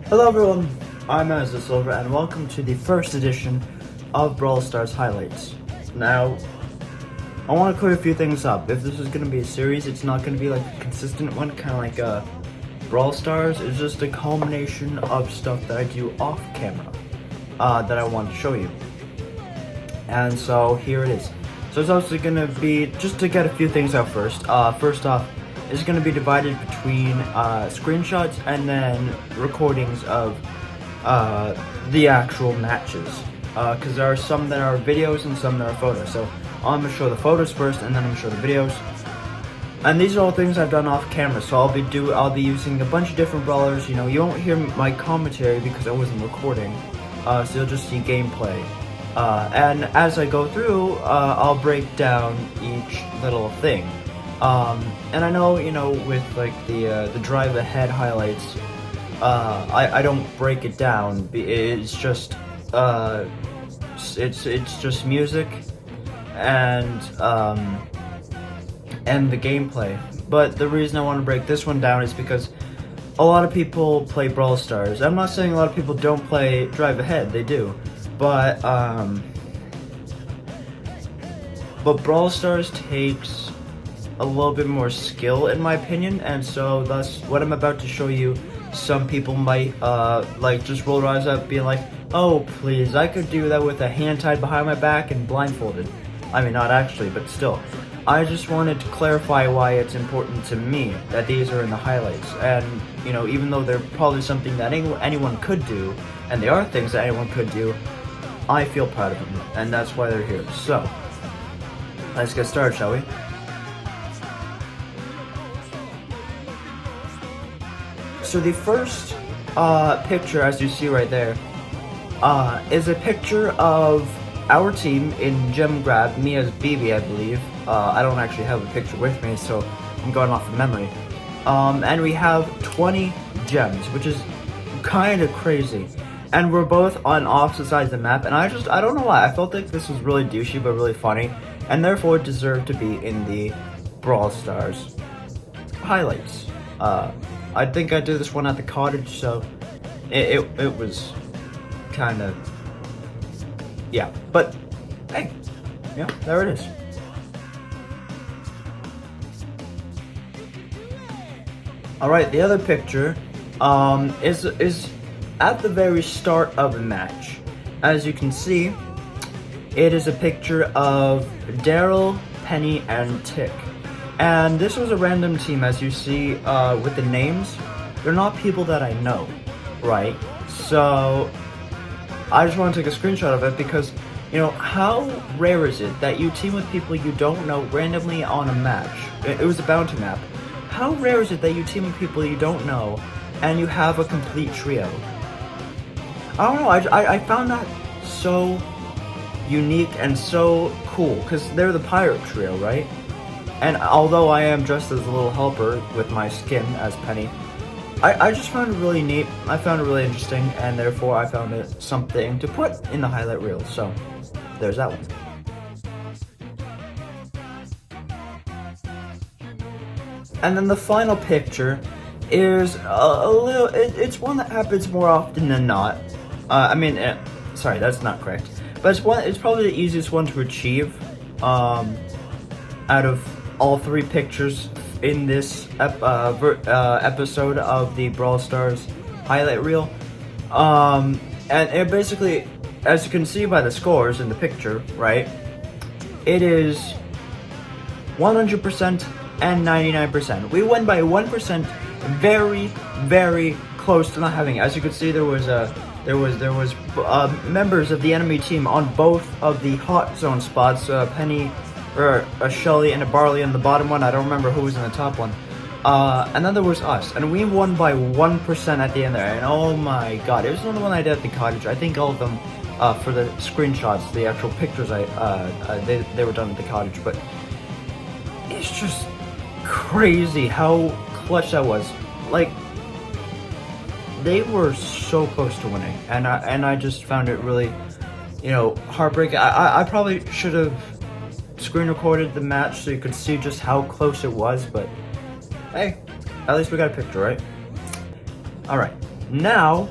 Hello everyone, I'm Silver and welcome to the first edition of Brawl Stars Highlights. Now, I want to clear a few things up. If this is going to be a series, it's not going to be like a consistent one, kind of like Brawl Stars. It's just a culmination of stuff that I do off camera that I want to show you. And so here it is. So it's also going to be, just to get a few things out first. First off, it's going to be divided between screenshots and then recordings of the actual matches. Because there are some that are videos and some that are photos. So I'm going to show the photos first and then I'm going to show the videos. And these are all things I've done off camera. So I'll be using a bunch of different brawlers. You know, you won't hear my commentary because I wasn't recording. So you'll just see gameplay. And as I go through, I'll break down each little thing. And I know, you know, with like the drive ahead highlights, I don't break it down. It's just it's just music and the gameplay. But the reason I want to break this one down is because a lot of people play Brawl Stars. I'm not saying a lot of people don't play Drive Ahead, they do. But Brawl Stars takes a little bit more skill in my opinion, and so thus what I'm about to show you, some people might like just roll their eyes up being like, oh please, I could do that with a hand tied behind my back and blindfolded. I mean, not actually, but still. I just wanted to clarify why it's important to me that these are in the highlights. And, you know, even though they're probably something that anyone could do, and they are things that anyone could do, I feel proud of them, and that's why they're here. So, let's get started, shall we? So the first picture, as you see right there, is a picture of our team in Gem Grab, me as BB, I believe. I don't actually have a picture with me, so I'm going off of memory. And we have 20 gems, which is kind of crazy. And we're both on opposite sides of the map, and I don't know why, I felt like this was really douchey but really funny, and therefore it deserved to be in the Brawl Stars highlights. I think I did this one at the cottage, so it was kind of, yeah, but hey, yeah, there it is. Alright, the other picture is at the very start of the match. As you can see, it is a picture of Daryl, Penny, and Tick. And this was a random team, as you see with the names. They're not people that I know, right? So I just want to take a screenshot of it because, you know, how rare is it that you team with people you don't know randomly on a match? It was a bounty map. How rare is it that you team with people you don't know and you have a complete trio? I don't know, I found that so unique and so cool, because they're the pirate trio, right? And although I am dressed as a little helper with my skin as Penny, I just found it really neat, I found it really interesting, and therefore I found it something to put in the highlight reel, so there's that one. And then the final picture is a little, it's one that happens more often than not. Sorry, that's not correct. But it's probably the easiest one to achieve out of all three pictures in this episode of the Brawl Stars highlight reel. And it basically, as you can see by the scores in the picture, right, it is 100% and 99%. We won by 1%, very, very close to not having it. As you can see, there was members of the enemy team on both of the hot zone spots. Penny, or a Shelly and a Barley on the bottom one. I don't remember who was in the top one. And then there was us, and we won by 1% at the end there. And oh my god, it was another one I did at the cottage. I think all of them, for the screenshots, the actual pictures, they were done at the cottage. But it's just crazy how clutch that was. Like, they were so close to winning, and I just found it really, you know, heartbreaking. I probably should have screen recorded the match so you could see just how close it was, but hey, at least we got a picture, right? Alright, Now.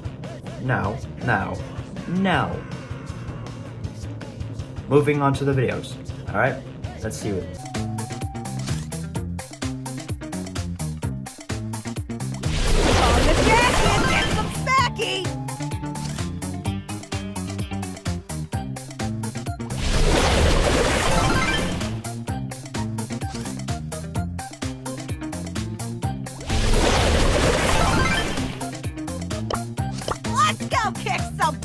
Moving on to the videos. Alright, let's see it. On the jacket, get some smacky! Let's go kick some...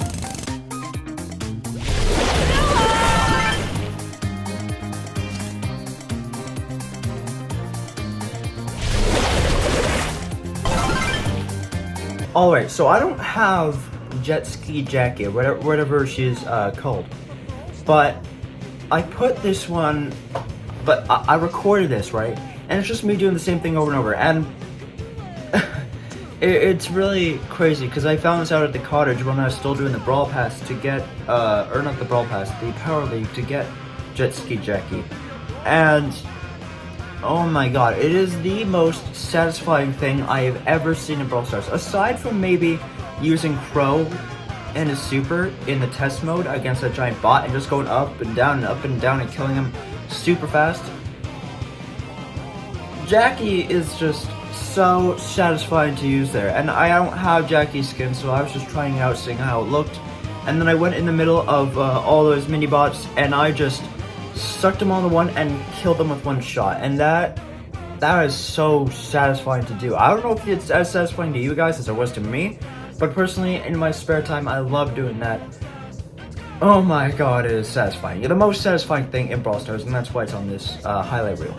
Alright, so I don't have Jet Ski Jackie, or whatever she's called. But I put this one, but I recorded this, right? And it's just me doing the same thing over and over. And it's really crazy, because I found this out at the cottage when I was still doing the Brawl Pass to get, or not the Brawl Pass, the Power League to get Jet Ski Jackie. And oh my god, it is the most satisfying thing I have ever seen in Brawl Stars. Aside from maybe using Crow and his super in the test mode against a giant bot and just going up and down and killing him super fast. Jackie is just so satisfying to use there. And I don't have Jackie's skin, so I was just trying it out, seeing how it looked. And then I went in the middle of all those mini bots and I just sucked them all into one and killed them with one shot, and that is so satisfying to do. I don't know if it's as satisfying to you guys as it was to me, but personally, in my spare time, I love doing that. Oh my god, it is satisfying. The most satisfying thing in Brawl Stars, and that's why it's on this highlight reel.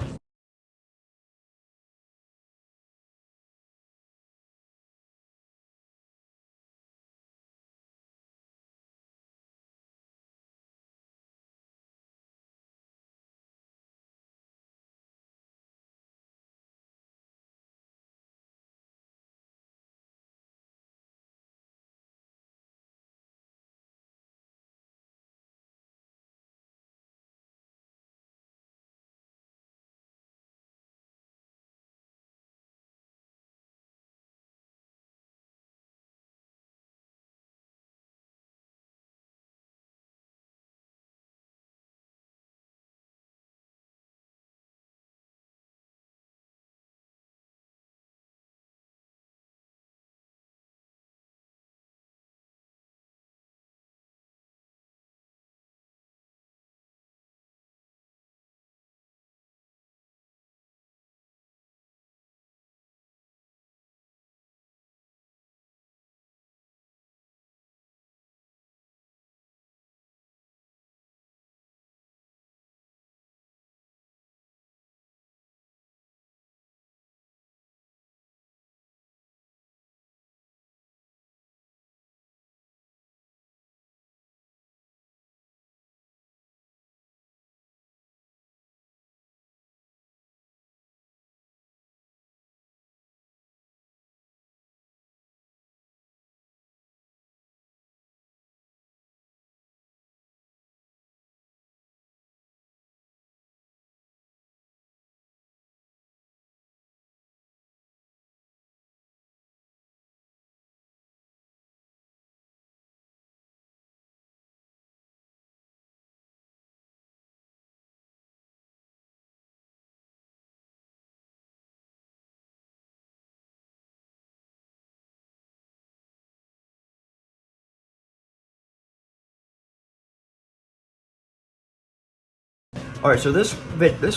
Alright, so this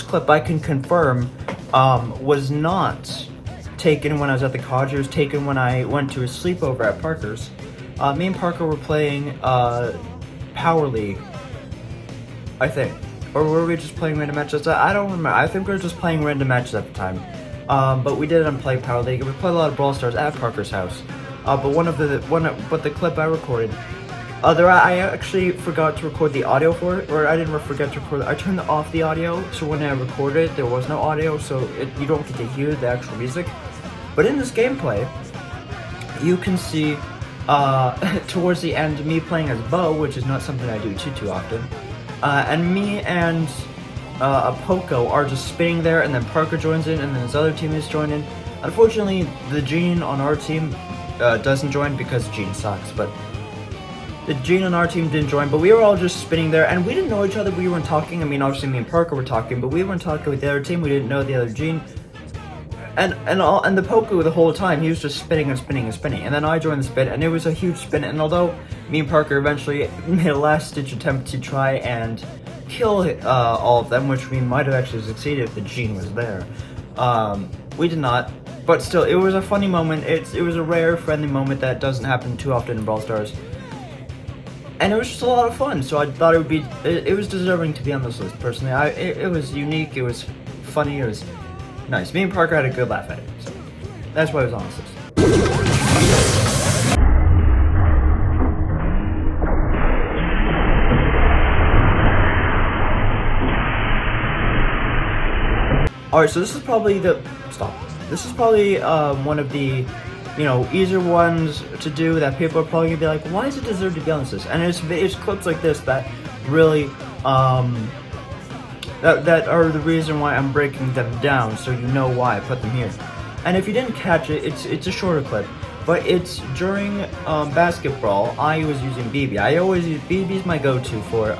clip I can confirm was not taken when I was at the cottage. It was taken when I went to a sleepover at Parker's. Me and Parker were playing Power League, I think. Or were we just playing random matches? I don't remember. I think we were just playing random matches at the time. But we didn't play Power League. We played a lot of Brawl Stars at Parker's house. But the clip I recorded, I actually forgot to record the audio for it, or I didn't forget to record it. I turned off the audio, so when I recorded it, there was no audio, so you don't get to hear the actual music. But in this gameplay, you can see towards the end me playing as Bo, which is not something I do too often. And me and a Poco are just spinning there, and then Parker joins in, and then his other teammates join in. Unfortunately, the Gene on our team doesn't join because Gene sucks, but the Gene on our team didn't join, but we were all just spinning there, and we didn't know each other, we weren't talking. I mean, obviously me and Parker were talking, but we weren't talking with the other team, we didn't know the other Gene. And the Poku the whole time, he was just spinning and spinning and spinning. And then I joined the spin, and it was a huge spin. And although me and Parker eventually made a last-ditch attempt to try and kill all of them, which we might have actually succeeded if the Gene was there, we did not. But still, it was a funny moment. It was a rare, friendly moment that doesn't happen too often in Brawl Stars. And it was just a lot of fun, so I thought it was deserving to be on this list, personally. It was unique, it was funny, it was nice. Me and Parker had a good laugh at it, so that's why it was on this list. Alright, so this is probably This is probably one of the, easier ones to do that people are probably gonna be like, why does it deserve to be on this list? And it's clips like this that really, that are the reason why I'm breaking them down, so you know why I put them here. And if you didn't catch it, it's a shorter clip, but it's during basketball. I was using BB. I always use BB's my go-to for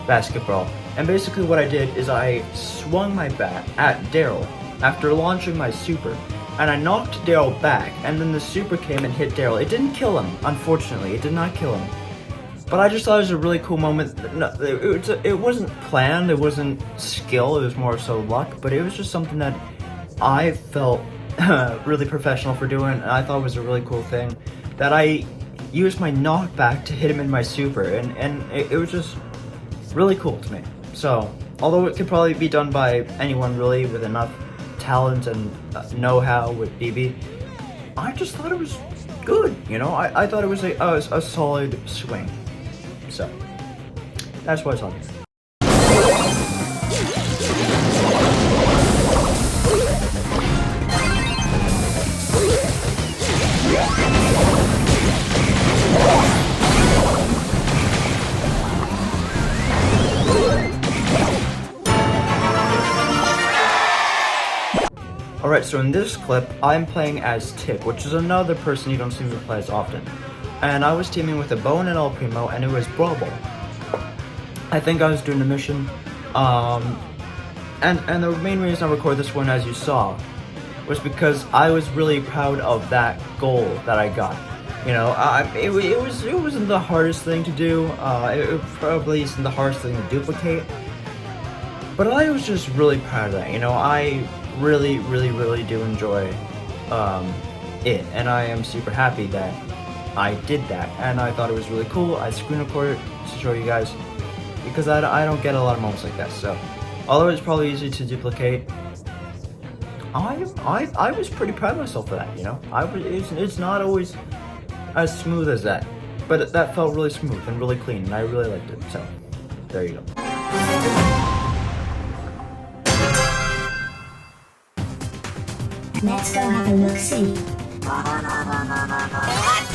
basketball. And basically what I did is I swung my bat at Daryl after launching my super, and I knocked Daryl back, and then the super came and hit Daryl. It didn't kill him, unfortunately. It did not kill him. But I just thought it was a really cool moment. No, it wasn't planned, it wasn't skill, it was more so luck, but it was just something that I felt really professional for doing, and I thought it was a really cool thing, that I used my knockback to hit him in my super, and it was just really cool to me. So, although it could probably be done by anyone really with enough talent and know-how with BB, I just thought it was good, I thought it was a solid swing. So, that's what I saw. Alright, so in this clip, I'm playing as Tick, which is another person you don't see me play as often. And I was teaming with a Bone and El Primo, and it was Brawl. I think I was doing a mission, and the main reason I recorded this one, as you saw, was because I was really proud of that goal that I got. It wasn't the hardest thing to do, it probably isn't the hardest thing to duplicate, but I was just really proud of that. I really, really, really do enjoy it, and I am super happy that I did that, and I thought it was really cool. I screen recorded to show you guys, because I don't get a lot of moments like that. So, although it's probably easy to duplicate, I was pretty proud of myself for that. It's not always as smooth as that, but that felt really smooth and really clean, and I really liked it. So, there you go. Let's go have a look-see. Let's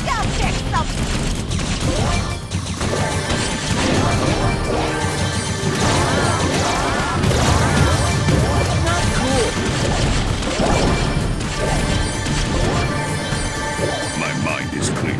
go kick some. My mind is clear.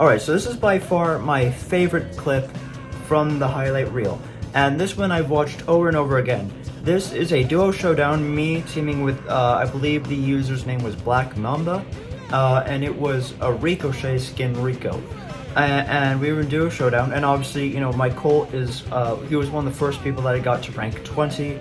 Alright, so this is by far my favorite clip from the highlight reel. And this one I've watched over and over again. This is a duo showdown, me teaming with, I believe the user's name was Black Mamba. And it was a Ricochet skin Rico. And we were in duo showdown, and obviously, you know, my Colt is, he was one of the first people that I got to rank 20.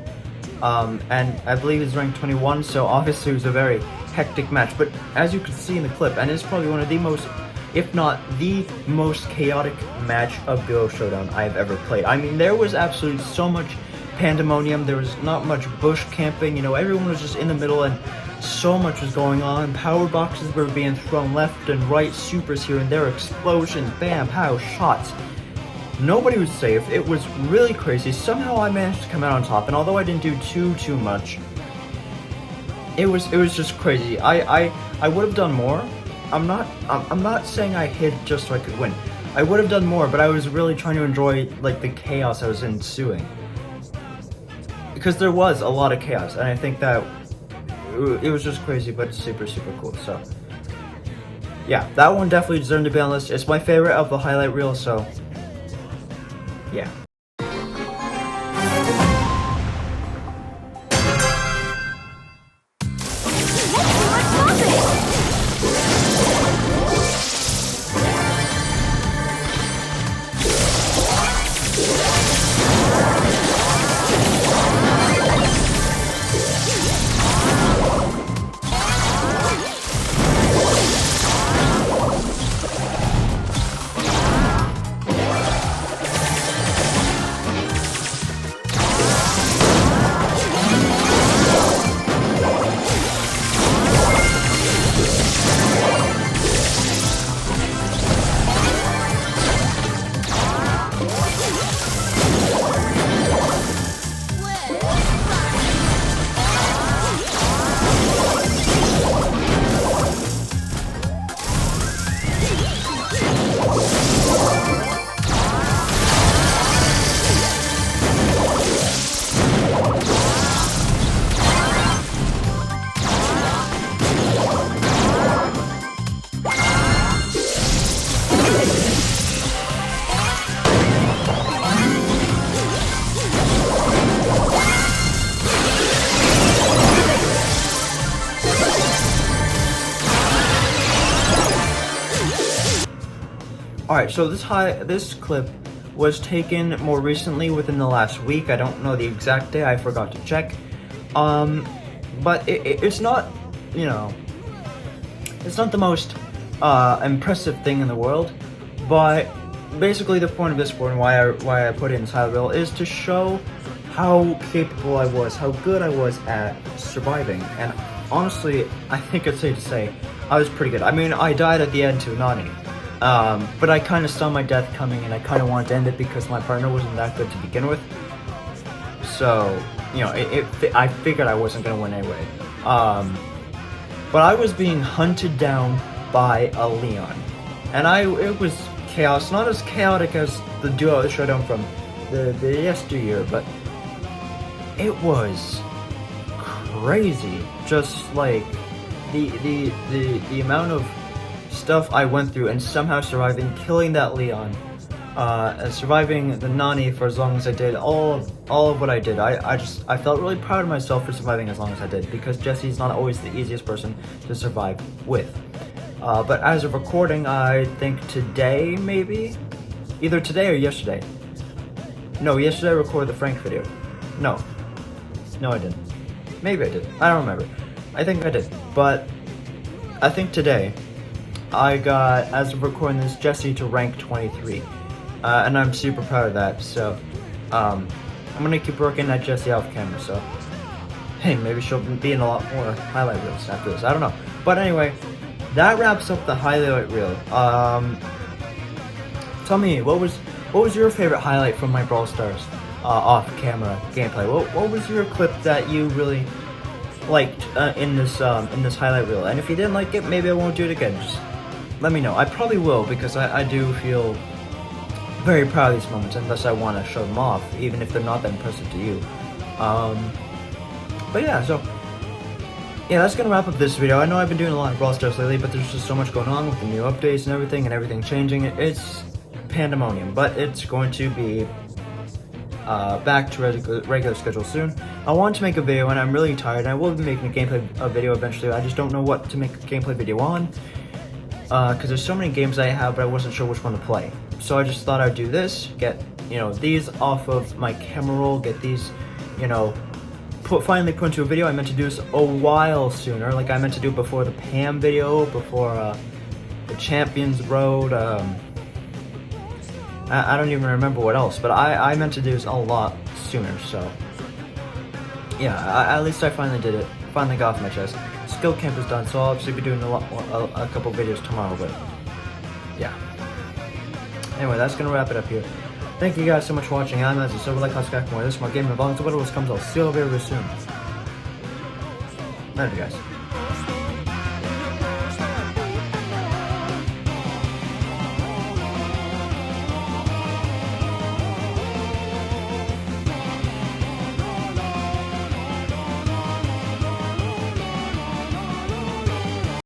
And I believe he's ranked 21, so obviously it was a very hectic match. But as you can see in the clip, and it's probably one of the most, if not the most chaotic match of duo showdown I've ever played. I mean, there was absolutely so much pandemonium, there was not much bush camping, you know, everyone was just in the middle and so much was going on. Power boxes were being thrown left and right, supers here and there, explosions, bam, pow, shots. Nobody was safe. It was really crazy. Somehow I managed to come out on top, and although I didn't do too much, it was just crazy. I would have done more. I'm not saying I hid just so I could win. I would have done more, but I was really trying to enjoy like the chaos that was ensuing. Because there was a lot of chaos, and I think that it was just crazy, but super cool. So yeah, that one definitely deserved to be on the list. It's my favorite of the highlight reel, so yeah. Alright, so this clip was taken more recently within the last week. I don't know the exact day, I forgot to check. But it's not, you know, it's not the most impressive thing in the world, but basically the point of this one, why I put it in highlight reel, is to show how capable I was, how good I was at surviving. And honestly, I think it's safe to say I was pretty good. I mean, I died at the end to Nani. But I kind of saw my death coming, and I kind of wanted to end it because my partner wasn't that good to begin with. So, you know, I figured I wasn't going to win anyway. But I was being hunted down by a Leon. And it was chaos, not as chaotic as the duo showdown from the yesteryear, but it was crazy. Just like the amount of stuff I went through and somehow surviving, killing that Leon, and surviving the Nani for as long as I did, all of what I did. I felt really proud of myself for surviving as long as I did, because Jesse's not always the easiest person to survive with. But as of recording, I think today, maybe? Either today or yesterday. No, yesterday I recorded the Frank video. No, I didn't. Maybe I did. I don't remember. I think I did. But I think today I got, as of recording this, Jesse to rank 23. And I'm super proud of that, so I'm gonna keep working at Jesse off camera, so hey, maybe she'll be in a lot more highlight reels after this, I don't know. But anyway, that wraps up the highlight reel. Tell me, what was your favorite highlight from my Brawl Stars off camera gameplay? What was your clip that you really liked in this highlight reel? And if you didn't like it, maybe I won't do it again. Just let me know. I probably will, because I do feel very proud of these moments, and thus I want to show them off, even if they're not that impressive to you. But yeah, so yeah, that's gonna wrap up this video. I know I've been doing a lot of Brawl Stars lately, but there's just so much going on with the new updates and everything changing. It's pandemonium, but it's going to be back to regular schedule soon. I want to make a video, and I'm really tired. I will be making a gameplay video eventually. I just don't know what to make a gameplay video on, because there's so many games I have, but I wasn't sure which one to play. So I just thought I'd do this, get, you know, these off of my camera roll, get these, you know, finally put into a video. I meant to do this a while sooner. Like, I meant to do it before the Pam video, before the Champions Road. I don't even remember what else, but I meant to do this a lot sooner. So yeah, at least I finally did it. Finally got off my chest. Skill camp is done, so I'll obviously be doing a couple videos tomorrow. But yeah. Anyway, that's gonna wrap it up here. Thank you guys so much for watching. I'm as a silver like more. This is my gaming vlogs. So whatever else comes, I'll see you all very soon. Later, guys.